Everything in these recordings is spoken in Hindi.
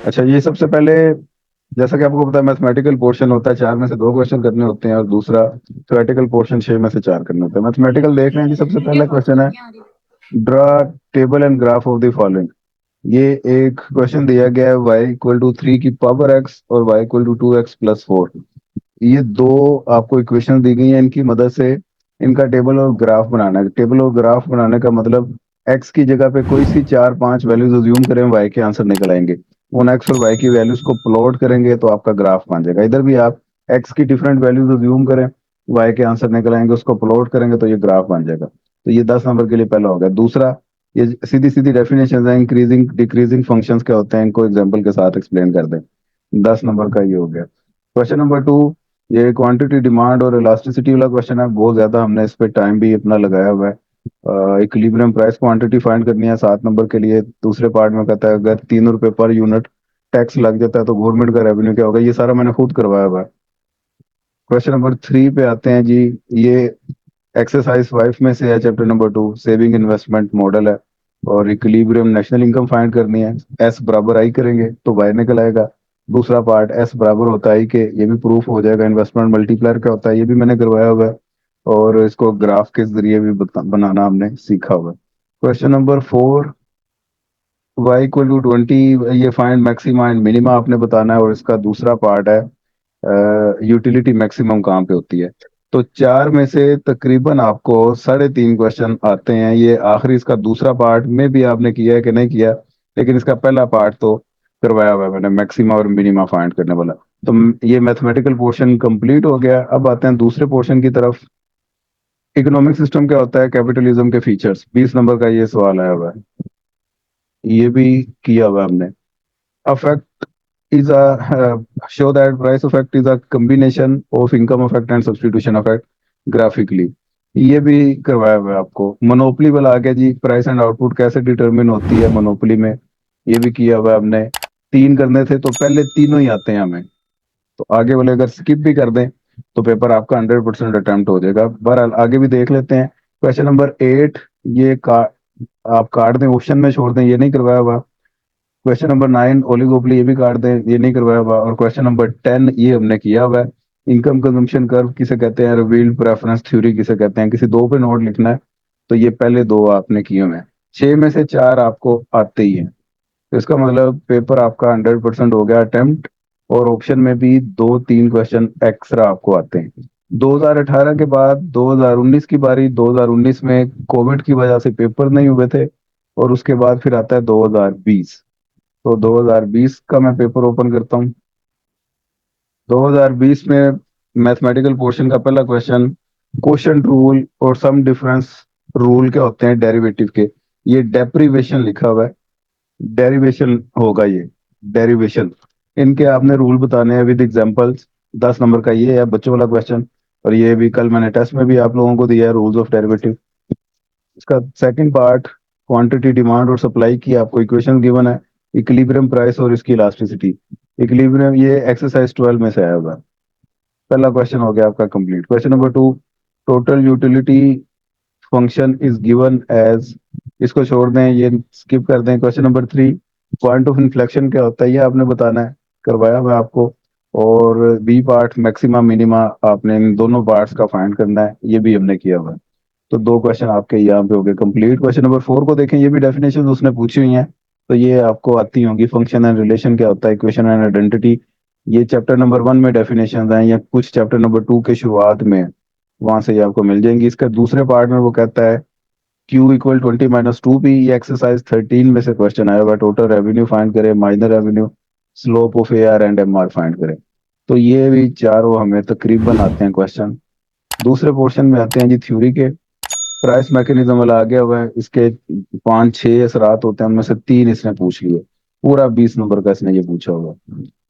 अच्छा, ये सबसे पहले, जैसा कि आपको पता है, मैथमेटिकल पोर्शन होता है, 4 में से 2 क्वेश्चन करने होते हैं, और दूसरा थ्योरेटिकल पोर्शन 6 में से 4 करने होते हैं। मैथमेटिकल देख रहे हैं जी, सबसे पहला क्वेश्चन है, draw table and graph of the following. ये एक क्वेश्चन दिया गया है, y इक्वल टू 3 की पावर x और y इक्वल टू 2x+4। ये दो आपको इक्वेशन दी गई हैं, इनकी मदद से इनका टेबल और ग्राफ बनाना है। टेबल और ग्राफ बनाने का मतलब, x की जगह पे कोई सी 4-5 वैल्यूज अज्यूम करें, y के आंसर निकल आएंगे। उन x और y की वैल्यूज को प्लॉट करेंगे तो आपका ग्राफ बन जाएगा। इधर भी आप x की डिफरेंट वैल्यूज अज्यूम करें, y के आंसर निकल आएंगे, उसको प्लॉट करेंगे तो ये ग्राफ बन जाएगा। तो ये 10 नंबर के लिए पहला हो गया। दूसरा, ये सीधी सीधी डेफिनेशन है, इंक्रीजिंग डिक्रीजिंग फंक्शंस क्या होते हैं, इनको एग्जांपल के साथ एक्सप्लेन कर दें। 10 नंबर का ये हो गया। क्वेश्चन नंबर 2, ये क्वांटिटी डिमांड और इलास्टिसिटी वाला क्वेश्चन है। बहुत ज्यादा हमने इस पे टाइम भी अपना लगाया हुआ है। इक्विलिब्रियम प्राइस क्वांटिटी फाइंड करनी है 7 नंबर के लिए। दूसरे पार्ट में कहता है, अगर 3 रुपए पर यूनिट टैक्स लग जाता है तो गवर्नमेंट का रेवेन्यू क्या होगा। ये सारा मैंने खुद करवाया हुआ है। क्वेश्चन नंबर 3 पे आते हैं जी। ये एक्सरसाइज 5 में से है, chapter number 2, saving investment model है। और इक्विलिब्रियम नेशनल इनकम फाइंड करनी है। एस बराबर आई करेंगे तो वाई निकल आएगा। दूसरा पार्ट, एस बराबर होता है आई के, ये भी प्रूफ हो जाएगा। इन्वेस्टमेंट मल्टीप्लायर क्या होता है, ये भी मैंने करवाया हुआ है। और इसको ग्राफ के जरिए भी बनाना हमने सीखा हुआ है। Question number 4, Y equal to 20, ये फाइंड मैक्सिमा एंड मिनिमा आपने बताना है। और इसका दूसरा पार्ट है, यूटिलिटी मैक्सिमम कहाँ पे होती है। तो 4 में से तकरीबन आपको 3.5 क्वेश्चन आते हैं। ये आखिरी इसका दूसरा पार्ट में भी आपने किया है कि नहीं किया, लेकिन इसका पहला पार्ट तो करवाया हुआ है मैंने, मैक्सिमा और मिनिमा फाइंड करने वाला। तो ये मैथमेटिकल पोर्शन कंप्लीट हो गया। अब आते हैं दूसरे पोर्शन की तरफ। इकोनॉमिक सिस्टम क्या होता है, कैपिटलिज्म के फीचर्स, 20 नंबर का ये सवाल आया हुआ है। ये भी किया हुआ है हमने। affect is a show that price effect is a combination of income effect and substitution effect graphically। ये भी करवाया हुआ है आपको। मोनोपोली वाला आ गया जी, प्राइस एंड आउटपुट कैसे डिटरमिन होती है मोनोपोली में, ये भी किया हुआ है हमने। 3 करने थे तो पहले तीनों ही आते हैं हमें, तो आगे वाले अगर स्किप भी कर दें तो पेपर आपका 100% अटेम्प्ट हो जाएगा। बहरहाल आगे भी देख लेते हैं। क्वेश्चन नंबर 8, ये आप काट दें, ऑप्शन में छोड़ दें, ये नहीं करवाया हुआ। क्वेश्चन नंबर 9, ओलिगोपोली, ये भी काट दें, ये नहीं करवाया हुआ। और क्वेश्चन नंबर 10, ये हमने किया हुआ है। इनकम कंजम्पशन कर्व किसे कहते हैं, रिवील्ड प्रेफरेंस थ्योरी किसे कहते हैं। किसी दो पे नोट लिखना है, तो ये पहले दो आपने किए हुए हैं। 6 में से 4 आपको आते ही हैं, तो इसका मतलब पेपर आपका 100% हो गया अटेम्प्ट। और ऑप्शन में भी 2-3 क्वेश्चन एक्स्ट्रा आपको आते हैं। 2018 के बाद 2019 की बारी। 2019 में कोविड की वजह से पेपर नहीं हुए थे। और उसके बाद फिर आता है 2020। तो 2020 का मैं पेपर ओपन करता हूँ। 2020 में मैथमेटिकल पोर्शन का पहला क्वेश्चन, क्वोशंट रूल और सम डिफरेंस रूल क्या होते हैं डेरिवेटिव के। ये डेप्रिवेशन लिखा हुआ है, डेरिवेशन होगा ये, डेरिवेशन। इनके आपने रूल बताने हैं विद एग्जांपल्स। 10 नंबर का ये है बच्चों वाला क्वेश्चन। और ये भी कल मैंने टेस्ट में भी आप लोगों को दिया है, रूल्स ऑफ डेरिवेटिव। इसका सेकंड पार्ट, क्वांटिटी डिमांड और सप्लाई की आपको इक्वेशन गिवन है। इक्विलिब्रियम प्राइस और इसकी इलास्टिसिटी। इक्विलिब्रियम ये एक्सरसाइज 12 में से आया हुआ है। पहला क्वेश्चन हो गया आपका complete. Question number 2, total utility function is given as, इसको छोड़ दें, ये स्किप कर दें। Question number 3, point of inflection क्या होता है, ये आपने बताना है, करवाया हुआ है आपको। और बी पार्ट, मैक्सिमा मिनिमा, आपने इन दोनों पार्ट्स का फाइंड करना है, ये भी हमने किया हुआ है। तो 2 क्वेश्चन आपके यहाँ पे हो गए कंप्लीट। क्वेश्चन नंबर 4 को देखें, ये भी डेफिनेशन उसने पूछी हुई हैं, तो ये आपको आती होंगी। फंक्शन एंड रिलेशन क्या होता है, इक्वेशन एंड आइडेंटिटी, ये चैप्टर नंबर 1 में डेफिनेशन हैं, या कुछ चैप्टर नंबर 2 के शुरुआत में, वहां से ये आपको मिल जाएंगी। इसका दूसरे पार्ट में वो कहता है Q इक्वल 20-2P। ये एक्सरसाइज 13 में से क्वेश्चन आया हुआ। टोटल रेवेन्यू फाइंड करें, minor revenue, slope of AR and MR find करें। तो ये भी चारों हमें तकरीबन आते हैं क्वेश्चन। दूसरे पोर्शन में आते हैं जी थ्योरी के। प्राइस मैकेनिज्म वाला आ गया हुआ है, इसके 5-6 असरात होते हैं, उनमें से 3 इसने पूछ लिए। पूरा 20 नंबर का इसने ये पूछा होगा।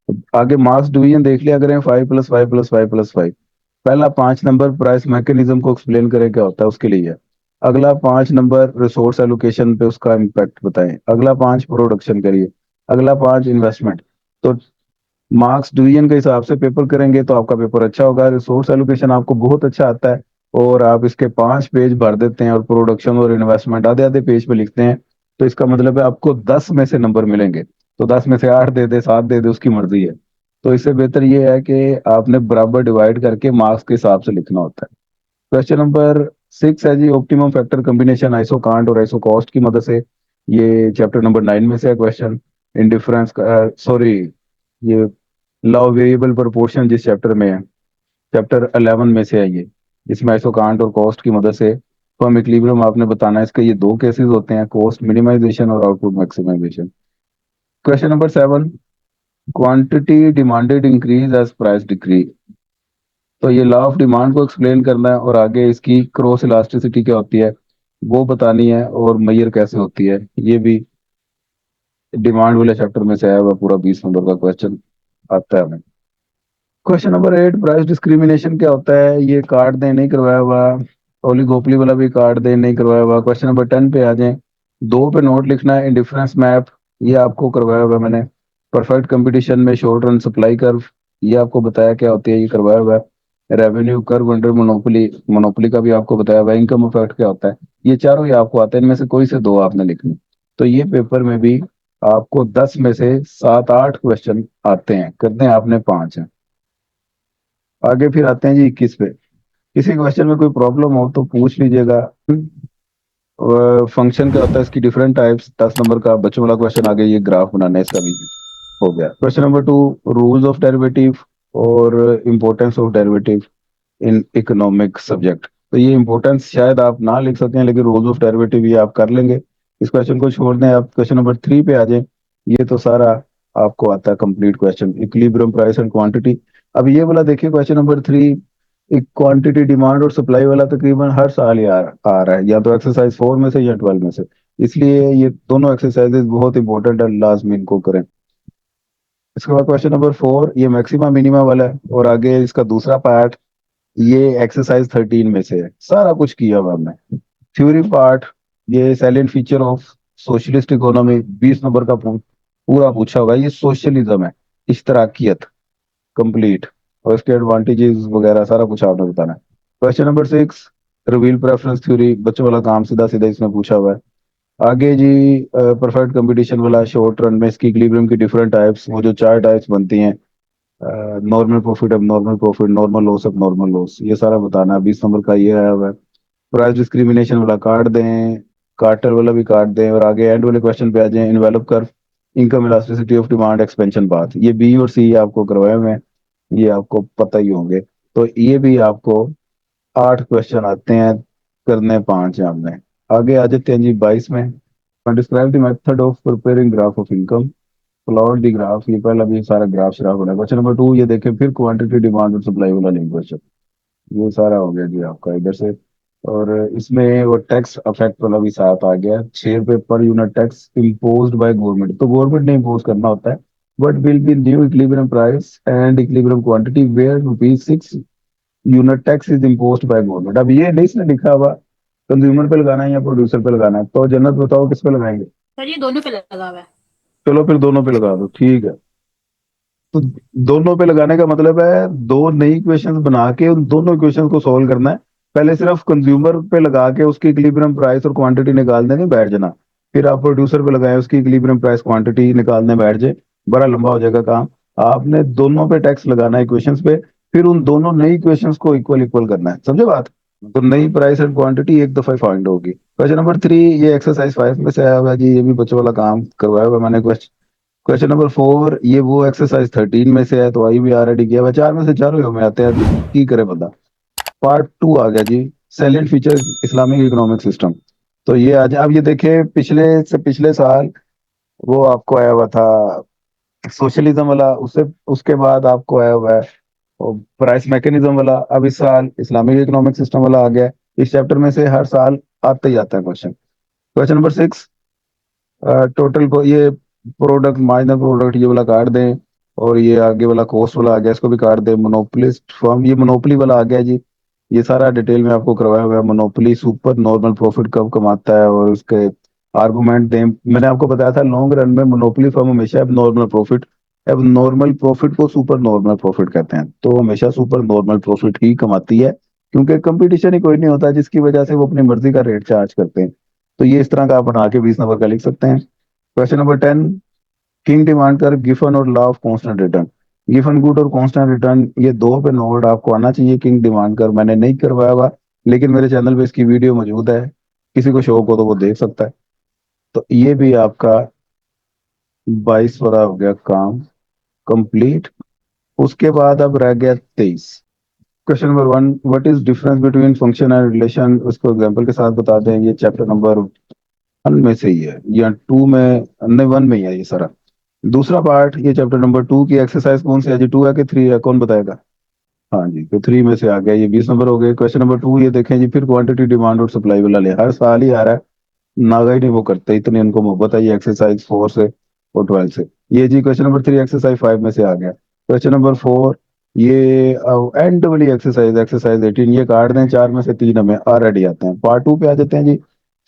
तो आगे मार्क्स डिवीजन देख लिया करें, 5+5+5+5। पहला 5 नंबर प्राइस मैकेनिज्म को एक्सप्लेन करें क्या होता है, उसके लिए है। अगला 5 नंबर रिसोर्स एलोकेशन पे उसका इम्पैक्ट बताएं। अगला 5 प्रोडक्शन करिए। अगला 5 इन्वेस्टमेंट। तो मार्क्स डिवीजन के हिसाब से पेपर करेंगे तो आपका पेपर अच्छा होगा। रिसोर्स एलोकेशन आपको बहुत अच्छा आता है, और आप इसके 5 पेज भर देते हैं, और प्रोडक्शन और इन्वेस्टमेंट आधे आधे पेज पे लिखते हैं, तो इसका मतलब है आपको 10 में से नंबर मिलेंगे। तो 10 में से 8 दे दे, 7 दे दे, उसकी मर्जी है। तो इससे बेहतर ये है कि आपने बराबर डिवाइड करके मार्क्स के हिसाब से लिखना होता है। क्वेश्चन नंबर 6 है जी, ऑप्टिमम फैक्टर कॉम्बिनेशन आइसोकांट और आइसोकॉस्ट की मदद से। ये चैप्टर नंबर 9 में से है क्वेश्चन। इंडिफरेंस, सॉरी, ये लॉ वेरिएबल प्रोपोर्शन जिस चैप्टर में है, चैप्टर 11 में से है ये। इसमें आइसोकांट और कॉस्ट की मदद से फर्म इक्विलिब्रियम आपने बताना है। इसके ये दो केसेस होते हैं, कॉस्ट मिनिमाइजेशन और output maximization. Question number 7, quantity demanded increase as price decrease. तो ये लॉ ऑफ डिमांड को एक्सप्लेन करना है और आगे इसकी क्रॉस इलास्टिसिटी क्या होती है वो बतानी है, और मैयर कैसे होती है ये भी डिमांड वाले चैप्टर में से आया हुआ पूरा 20 नंबर का क्वेश्चन आता है हमें। क्वेश्चन नंबर 8, प्राइस डिस्क्रिमिनेशन क्या होता है, ये कार्ड दे नहीं करवाया हुआ। ओलिगोपली वाला भी कार्ड दे नहीं करवाया हुआ। क्वेश्चन नंबर 10 पे आ जाएं। 2 पे नोट लिखना है, इंडिफरेंस मैप, ये आपको करवाया हुआ है मैंने। परफेक्ट कंपटीशन में शॉर्ट रन सप्लाई कर्व, ये आपको बताया क्या होती है, ये करवाया हुआ है। Revenue curve under monopoly, monopoly का भी आपको बताया हुआ है। इनकम इफेक्ट क्या होता है, ये चारों ही आपको आते हैं, इनमें से कोई से दो आपने लिखने। तो ये पेपर में भी आपको 10 में से 7-8 क्वेश्चन आते हैं, करते हैं आपने 5 है। आगे फिर आते हैं जी 21 पे। किसी क्वेश्चन में कोई प्रॉब्लम हो तो पूछ लीजिएगा। फंक्शन क्या होता है, इसकी डिफरेंट टाइप्स, 10 नंबर का बच्चों वाला क्वेश्चन आगे, ये ग्राफ बनाना है इसका भी हो गया। Question number 2, rules of derivative और importance of derivative in economic subject. तो ये इंपॉर्टेंस शायद आप ना लिख सकते हैं, लेकिन रूल्स ऑफ डेरिवेटिव ये आप कर लेंगे। इस क्वेश्चन को छोड़ दें, आप क्वेश्चन नंबर 3 पे आ जाएं। ये तो सारा आपको आता है complete question, equilibrium price and quantity. अब ये वाला देखिए क्वेश्चन नंबर 3, एक क्वांटिटी डिमांड और सप्लाई वाला तकरीबन हर साल ही आ रहा है, या तो एक्सरसाइज 4 में से या 12 में से। इसलिए ये दोनों एक्सरसाइजेज बहुत इंपॉर्टेंट है, लाजमी इनको करें। इसके बाद क्वेश्चन नंबर 4, ये मैक्सिमा मिनिमा वाला है, और आगे इसका दूसरा पार्ट, ये एक्सरसाइज 13 में से है, सारा कुछ किया हुआ हमने। थ्योरी पार्ट, ये silent feature of socialist economy, 20 number का पूरा पूछा होगा। ये सोशलिज्म है, इश्तराकियत कंप्लीट, और इसके एडवांटेजेस वगैरह सारा कुछ आपने बताना है। Question number 6, reveal preference theory, बच्चों वाला काम सीधा सीधा इसमें पूछा हुआ है। आगे जी परफेक्ट कंपटीशन वाला, शॉर्ट रन में इसकी इक्विलिब्रियम की डिफरेंट टाइप्स, वो जो 4 टाइप्स बनती हैं, नॉर्मल प्रॉफिट, अब नॉर्मल प्रॉफिट, नॉर्मल लॉस, अब नॉर्मल लॉस, ये सारा बताना है। 20 नंबर का ये आया हुआ है। प्राइस डिस्क्रिमिनेशन वाला काट दें, कार्टर वाला भी काट दें, और आगे एंड वाले क्वेश्चन पे आ जाएं। Envelope curve, income elasticity of demand expansion path, ये बी और सी आपको करवाए हुए हैं, ये आपको पता ही होंगे। तो ये भी आपको 8 क्वेश्चन आते हैं, करने 5 है हमने। आगे आ जाते हैं जी 22 में। Describe the method of preparing graph of income, plot the graph, ये पहला भी सारा ग्राफ श्राफ बना। क्वेश्चन नंबर 2 ये देखें, फिर क्वांटिटी डिमांड और सप्लाई वाला लिंक क्वेश्चन, ये सारा हो गया जी आपका इधर से। और इसमें वो टैक्स अफेक्ट वाला भी साथ आ गया, 6 रुपए पर unit tax imposed by government, तो गवर्नमेंट ने इम्पोज करना होता है। But will be new equilibrium price and equilibrium quantity where ₹6 unit tax is imposed by government. अब ये नहीं इसने लिखा हुआ कंज्यूमर पे लगाना है या प्रोड्यूसर पे लगाना है, तो जन्नत बताओ किस पे लगाएंगे। सर ये दोनों पे लगा हुआ है। चलो फिर दोनों पे लगा दो, ठीक है। तो दोनों पे लगाने का मतलब है दो नई इक्वेशंस बना के उन दोनों इक्वेशंस को सॉल्व करना है। पहले सिर्फ कंज्यूमर पे लगा के उसकी इक्विलिब्रियम प्राइस और क्वांटिटी निकाल देनी, बैठ जाना। फिर आप प्रोड्यूसर पे लगाए, उसकी इक्विलिब्रियम प्राइस क्वांटिटी निकालने बैठ जाए, बड़ा लंबा हो जाएगा काम। आपने दोनों पे टैक्स लगाना है इक्वेशंस पे, फिर उन दोनों नई इक्वेशंस को इक्वल इक्वल करना है, समझे बात। तो नई प्राइस एंड क्वांटिटी एक दफा फाइंड होगी। क्वेश्चन नंबर 3, ये एक्सरसाइज 5 में से आया हुआ है जी, ये भी बच्चों वाला काम करवाया हुआ है मैंने। क्वेश्चन नंबर 4, ये वो एक्सरसाइज 13 में से है, तो आई भी ऑलरेडी किया हुआ है। 4 में से चारों में आते हैं, की करे बंदा। पार्ट 2 आ गया जी, सैलेंट फीचर इस्लामिक इकोनॉमिक सिस्टम। तो ये आज आप ये देखे, पिछले से पिछले साल वो आपको आया हुआ था सोशलिज्म वाला, उससे उसके बाद आपको आया हुआ है प्राइस मैकेनिज्म वाला, अब इस साल इस्लामिक इकोनॉमिक सिस्टम वाला आ गया है। इस चैप्टर में से हर साल आता ही आता है क्वेश्चन। क्वेश्चन नंबर 6, टोटल को ये प्रोडक्ट मार्जिनल प्रोडक्ट ये वाला काट दें, और ये आगे वाला कॉस्ट वाला आ गया, इसको भी काट दें। मोनोपोलिस्ट फर्म, ये मोनोपोली वाला आ गया जी, ये सारा डिटेल में आपको करवाया हुआ है। मोनोपोली सुपर नॉर्मल प्रॉफिट कब कमाता है और उसके आर्गुमेंट दें। मैंने आपको बताया था लॉन्ग रन में मोनोपोली फर्म हमेशा अब नॉर्मल प्रॉफिट, अब नॉर्मल प्रॉफिट को सुपर नॉर्मल प्रॉफिट कहते हैं, तो हमेशा सुपर नॉर्मल प्रॉफिट ही कमाती है, क्योंकि कंपटीशन ही कोई नहीं होता, जिसकी वजह से वो अपनी मर्जी का रेट चार्ज करते हैं। तो ये इस तरह का आप बना के 20 नंबर का लिख सकते हैं। क्वेश्चन नंबर 10, किंग डिमांड कर, गिफन और law of constant return. Giffen good और कांस्टेंट रिटर्न, ये दो पे नोट आपको आना चाहिए। किंग डिमांड कर मैंने नहीं करवाया हुआ, लेकिन मेरे चैनल पे इसकी वीडियो मौजूद है, किसी को शौक हो तो वो देख सकता है। तो ये भी आपका 22 वाला हो गया काम कंप्लीट। उसके बाद अब रह गया 23। Question number 1, what is difference between function and relation, उसको एग्जांपल के साथ बता दें। ये चैप्टर नंबर 1 में से ही है या 2 में, नहीं 1 में ही है ये सारा। दूसरा पार्ट ये चैप्टर नंबर 2 की एक्सरसाइज कौन सी है जी, 2 है कि 3 है, कौन बताएगा। हाँ जी, तो 3 में से आ गया, ये 20 नंबर हो गए। क्वेश्चन नंबर 2 ये देखें जी, फिर क्वांटिटी डिमांड और सप्लाई वाला ले, हर साल ही आ रहा है। नागा ही नहीं वो करते, इतनी उनको मोहब्बत है ये एक्सरसाइज 4 से और 12 से। ये जी क्वेश्चन नंबर 3 एक्सरसाइज 5 में से आ गया। क्वेश्चन नंबर 4 ये एंड वाली एक्सरसाइज, एक्सरसाइज 18, ये काट दें, 4 में से 3 हमें ऑलरेडी आते हैं। पार्ट 2 पे आ जाते हैं जी।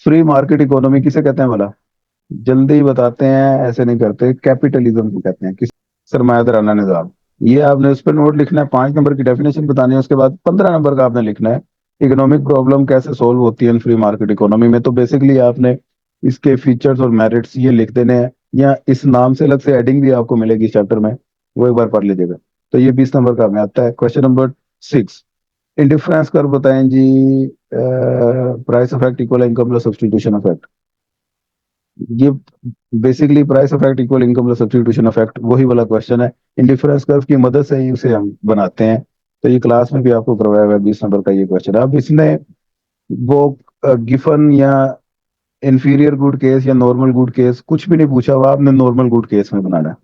फ्री मार्केट इकोनॉमी किसे कहते हैं भला, जल्दी बताते हैं, ऐसे नहीं करते। कैपिटलिज्म को कहते हैं, किस, सरमायादाराना निजाम। ये आपने उस पर नोट लिखना है, 5 नंबर की डेफिनेशन बतानी है, उसके बाद 15 नंबर का आपने लिखना है इकोनॉमिक प्रॉब्लम कैसे सोल्व होती है फ्री मार्केट इकोनॉमी में। तो बेसिकली आपने इसके फीचर्स और मेरिट्स ये लिख देने हैं, या इस नाम से अलग से हेडिंग भी आपको मिलेगी इस चैप्टर में, वो एक बार पढ़ लीजिएगा। तो ये 20 नंबर का में आता है। क्वेश्चन नंबर 6, इंडिफरेंस कर बताएं जी, price effect equal income plus substitution effect. ये basically price effect equal income plus substitution effect वही वाला क्वेश्चन है। इंडिफरेंस कर्व की मदद से ही उसे हम बनाते हैं। तो ये क्लास में भी आपको करवाया हुआ है, 20 नंबर का ये क्वेश्चन। अब इसमें वो गिफन या इंफीरियर गुड केस या नॉर्मल गुड केस कुछ भी नहीं पूछा हुआ, आपने नॉर्मल गुड केस में बनाना है।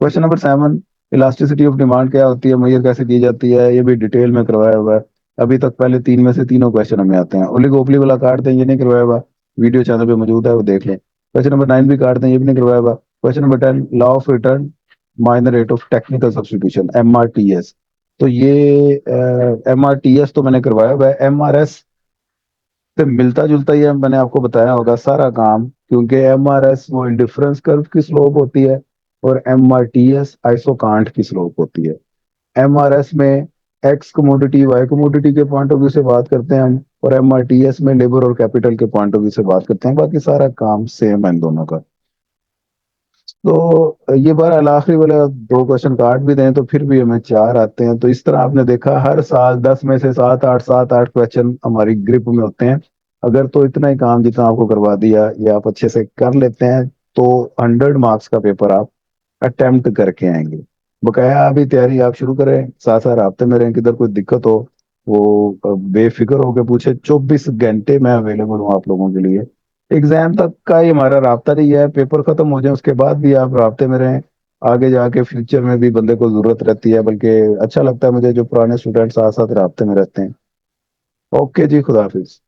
Question number 7, elasticity of demand क्या होती है, मेजर कैसे की जाती है, ये भी डिटेल में करवाया हुआ है। अभी तक पहले 3 में से तीनों क्वेश्चन हमें आते हैं। ओलिगोपोली वाला काट दें, ये नहीं करवाया हुआ, वीडियो चैनल पे मौजूद है, वो देख लें। क्वेश्चन नंबर 9 भी काट दें, ये भी नहीं करवाया हुआ। Question number 10, law of return minor rate of technical substitution, MRTS। तो ये MRTS तो मैंने करवाया हुआ है, MRS से मिलता जुलता ही है, मैंने आपको बताया होगा सारा काम, क्योंकि MRS वो इंडिफरेंस कर्व की स्लोप होती है और MRTS आइसोकांट की स्लोप होती है। MRS में एक्स कमोडिटी वाई कमोडिटी के पॉइंट ऑफ व्यू से बात करते हैं हम, और MRTS में लेबर और कैपिटल के पॉइंट ऑफ व्यू से बात करते हैं। बाकी सारा काम सेम है इन दोनों का। तो ये बार आखिरी वाले 2 क्वेश्चन काट भी दें तो फिर भी हमें 4 आते हैं। तो इस तरह आपने देखा हर साल 10 में से 7 8 क्वेश्चन हमारी ग्रिप में होते हैं। अगर तो इतना ही काम जितना आपको करवा दिया या आप अच्छे से कर लेते हैं, तो 100 मार्क्स का पेपर आप अटेम्प्ट करके आएंगे। बकाया अभी तैयारी आप शुरू करें, साथ साथ राब्ते में रहें, किधर कोई दिक्कत हो वो बेफिक्र होकर पूछे। 24 घंटे मैं अवेलेबल हूँ आप लोगों के लिए। एग्जाम तक का ही हमारा राब्ता नहीं है, पेपर खत्म हो जाए उसके बाद भी आप राब्ते में रहें। आगे जाके फ्यूचर में भी बंदे को जरूरत रहती है, बल्कि अच्छा लगता है मुझे जो पुराने स्टूडेंट साथ साथ राब्ते में रहते हैं। ओके जी, खुदा हाफिज।